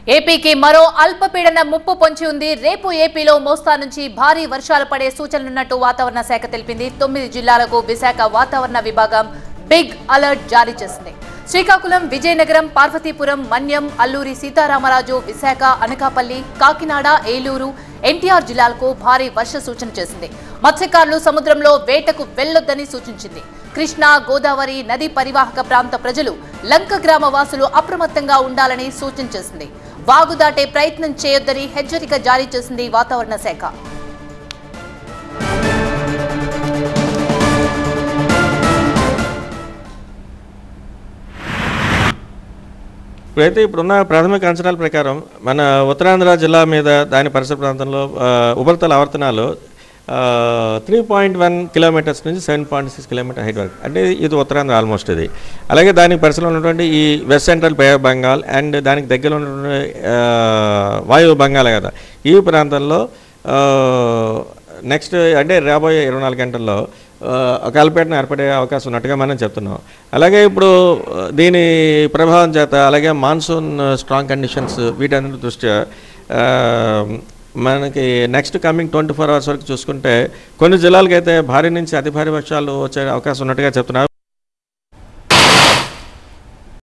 ఏపీకి మరో అల్పపీడన ముప్పు పొంచి ఉంది. రేపు ఏపీలో మోస్తా నుంచి భారీ వర్షాలు పడే సూచనలున్నట్టు వాతావరణ శాఖ తెలిపింది. 9 జిల్లాలకు విశాఖ వాతావరణ విభాగం బిగ్ అలర్ట్ జారీ చేసింది. శ్రీకాకుళం, విజయనగరం, పార్వతీపురం, మన్యం, అల్లూరి సీతారామరాజు, విశాఖ, అనకాపల్లి, కాకినాడ, ఏలూరు, ఎన్టీఆర్ జిల్లాలకు భారీ వర్ష సూచన చేసింది. మత్స్యకారులు సముద్రంలో వేటకు వెళ్లొద్దని సూచించింది. కృష్ణా, గోదావరి నది పరివాహక ప్రాంత ప్రజలు, లంక గ్రామ వాసులు అప్రమత్తంగా ఉండాలని సూచన చేసింది. వాగు దాటే ప్రయత్నం చేయొద్దని హెచ్చరిక జారీ చేసింది వాతావరణ శాఖ. ఇప్పుడున్న ప్రాథమిక అంచనాల ప్రకారం మన ఉత్తరాంధ్ర జిల్లా మీద దాని పరిసర ప్రాంతంలో ఉపరితల ఆవర్తనాలు 3.1 కిలోమీటర్స్ నుంచి 7.6 కిలోమీటర్ హైట్ వరకు, అంటే ఇది ఉత్తరాంధ్ర ఆల్మోస్ట్ ఇది. అలాగే దానికి పరిసరలో ఉన్నటువంటి ఈ west central Bay of Bengal and దానికి దగ్గరలో ఉన్నటువంటి వాయువ్య బంగాళాఖాతం ఈ ప్రాంతంలో నెక్స్ట్ అంటే రాబోయే 24 గంటల్లో ఒక అల్పపీడనం ఏర్పడే అవకాశం ఉన్నట్టుగా మనం చెప్తున్నాం. అలాగే ఇప్పుడు దీని ప్రభావం చేత అలాగే మాన్సూన్ స్ట్రాంగ్ కండిషన్స్ వీటన్నిటి దృష్ట్యా మనకి నెక్స్ట్ కమింగ్ 24 అవర్స్ వరకు చూసుకుంటే కొన్ని జిల్లాలకైతే భారీ నుంచి అతి భారీ వర్షాలు వచ్చే అవకాశం ఉన్నట్టుగా చెప్తున్నారు.